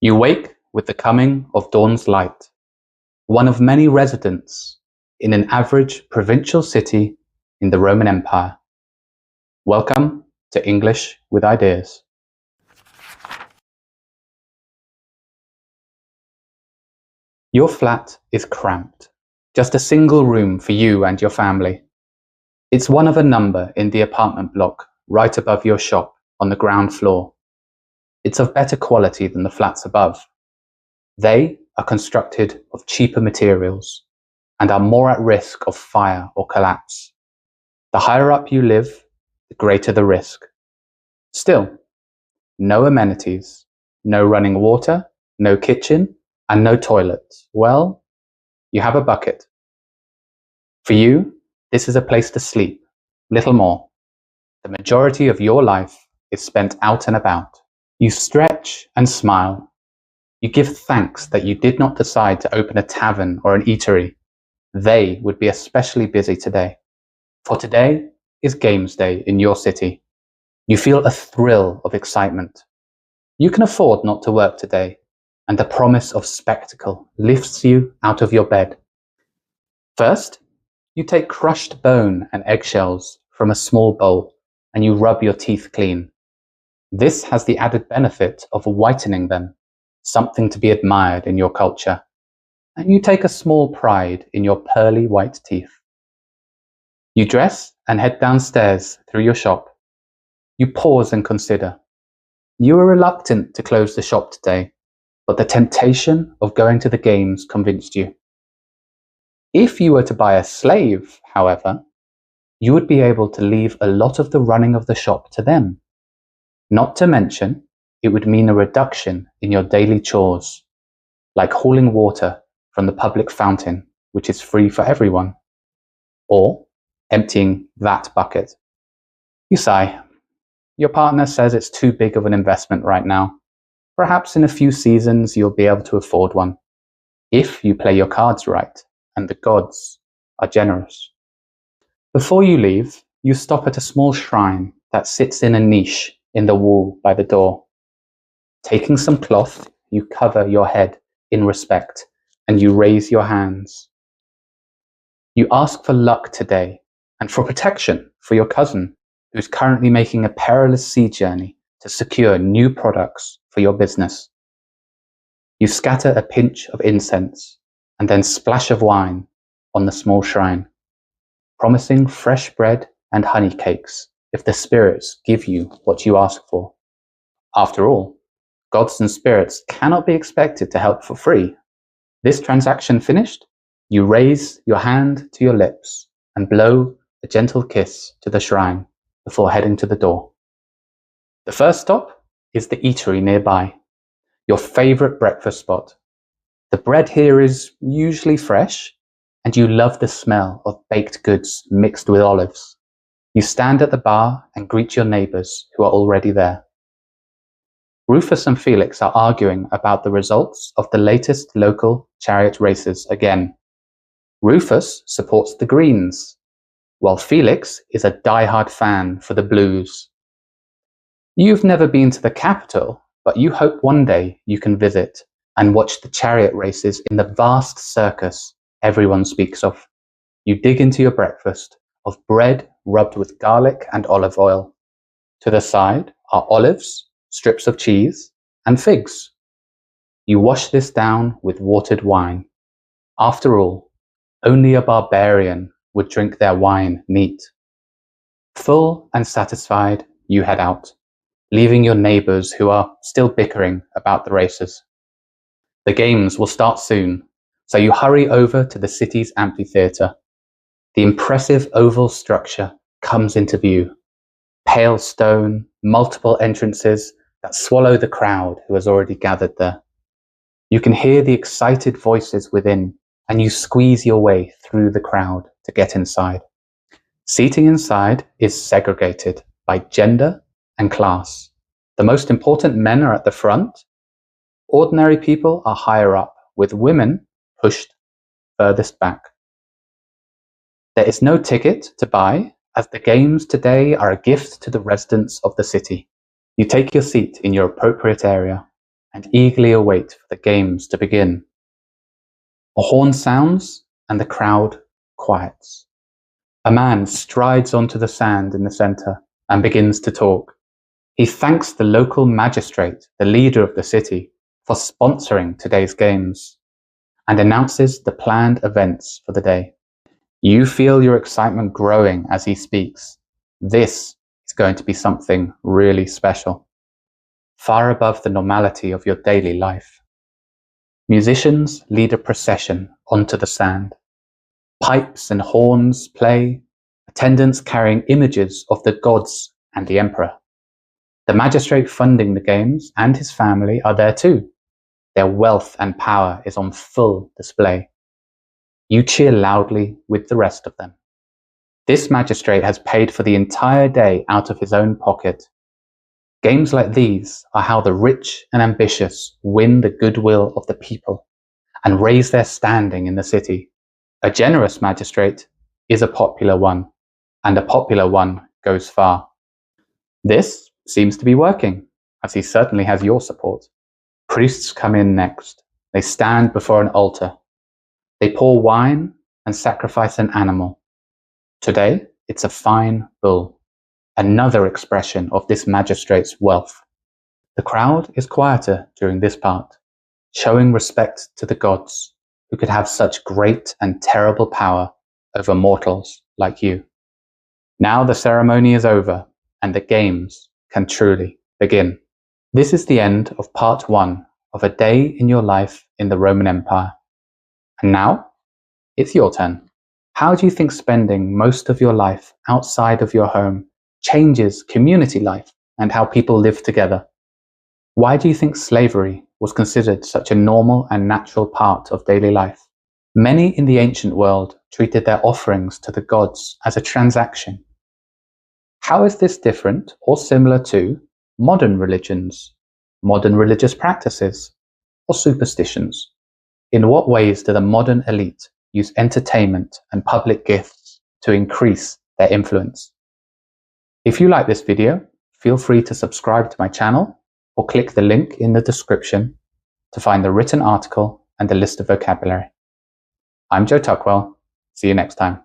You wake with the coming of dawn's light, one of many residents in an average provincial city in the Roman Empire. Welcome to English with Ideas. Your flat is cramped, just a single room for you and your family. It's one of a number in the apartment block right above your shop on the ground floor. It's of better quality than the flats above. They are constructed of cheaper materials and are more at risk of fire or collapse. The higher up you live, the greater the risk. Still, no amenities, no running water, no kitchen, and no toilet. Well, you have a bucket. For you, this is a place to sleep, little more. The majority of your life is spent out and about. You stretch and smile. You give thanks that you did not decide to open a tavern or an eatery. They would be especially busy today. For today is Games Day in your city. You feel a thrill of excitement. You can afford not to work today, and the promise of spectacle lifts you out of your bed. First, you take crushed bone and eggshells from a small bowl and you rub your teeth clean. This has the added benefit of whitening them, something to be admired in your culture, and you take a small pride in your pearly white teeth. You dress and head downstairs through your shop. You pause and consider. You are reluctant to close the shop today, but the temptation of going to the games convinced you. If you were to buy a slave, however, you would be able to leave a lot of the running of the shop to them. Not to mention, it would mean a reduction in your daily chores, like hauling water from the public fountain, which is free for everyone, or emptying that bucket. You sigh. Your partner says it's too big of an investment right now. Perhaps in a few seasons you'll be able to afford one, if you play your cards right and the gods are generous. Before you leave, you stop at a small shrine that sits in a niche in the wall by the door. Taking some cloth, you cover your head in respect and you raise your hands. You ask for luck today and for protection for your cousin who's currently making a perilous sea journey to secure new products for your business. You scatter a pinch of incense and then splash of wine on the small shrine, promising fresh bread and honey cakes if the spirits give you what you ask for. After all, gods and spirits cannot be expected to help for free. This transaction finished, you raise your hand to your lips and blow a gentle kiss to the shrine before heading to the door. The first stop is the eatery nearby, your favorite breakfast spot. The bread here is usually fresh, and you love the smell of baked goods mixed with olives. You stand at the bar and greet your neighbors who are already there. Rufus and Felix are arguing about the results of the latest local chariot races again. Rufus supports the Greens, while Felix is a die-hard fan for the Blues. You've never been to the capital, but you hope one day you can visit and watch the chariot races in the vast circus everyone speaks of. You dig into your breakfast of bread rubbed with garlic and olive oil. To the side are olives, strips of cheese, and figs. You wash this down with watered wine. After all, only a barbarian would drink their wine neat. Full and satisfied, you head out, leaving your neighbors who are still bickering about the races. The games will start soon, so you hurry over to the city's amphitheatre. The impressive oval structure comes into view. Pale stone, multiple entrances that swallow the crowd who has already gathered there. You can hear the excited voices within, and you squeeze your way through the crowd to get inside. Seating inside is segregated by gender and class. The most important men are at the front. Ordinary people are higher up, with women pushed furthest back. There is no ticket to buy, as the games today are a gift to the residents of the city. You take your seat in your appropriate area, and eagerly await for the games to begin. A horn sounds and the crowd quiets. A man strides onto the sand in the center and begins to talk. He thanks the local magistrate, the leader of the city, for sponsoring today's games, and announces the planned events for the day. You feel your excitement growing as he speaks. This is going to be something really special, far above the normality of your daily life. Musicians lead a procession onto the sand. Pipes and horns play, attendants carrying images of the gods and the emperor. The magistrate funding the games and his family are there too. Their wealth and power is on full display. You cheer loudly with the rest of them. This magistrate has paid for the entire day out of his own pocket. Games like these are how the rich and ambitious win the goodwill of the people and raise their standing in the city. A generous magistrate is a popular one, and a popular one goes far. This seems to be working, as he certainly has your support. Priests come in next. They stand before an altar. They pour wine and sacrifice an animal. Today, it's a fine bull, another expression of this magistrate's wealth. The crowd is quieter during this part, showing respect to the gods who could have such great and terrible power over mortals like you. Now the ceremony is over and the games can truly begin. This is the end of part 1 of a day in your life in the Roman Empire. And now, it's your turn. How do you think spending most of your life outside of your home changes community life and how people live together? Why do you think slavery was considered such a normal and natural part of daily life? Many in the ancient world treated their offerings to the gods as a transaction. How is this different or similar to modern religions, modern religious practices, or superstitions? In what ways do the modern elite use entertainment and public gifts to increase their influence? If you like this video, feel free to subscribe to my channel or click the link in the description to find the written article and the list of vocabulary. I'm Joe Tuckwell. See you next time.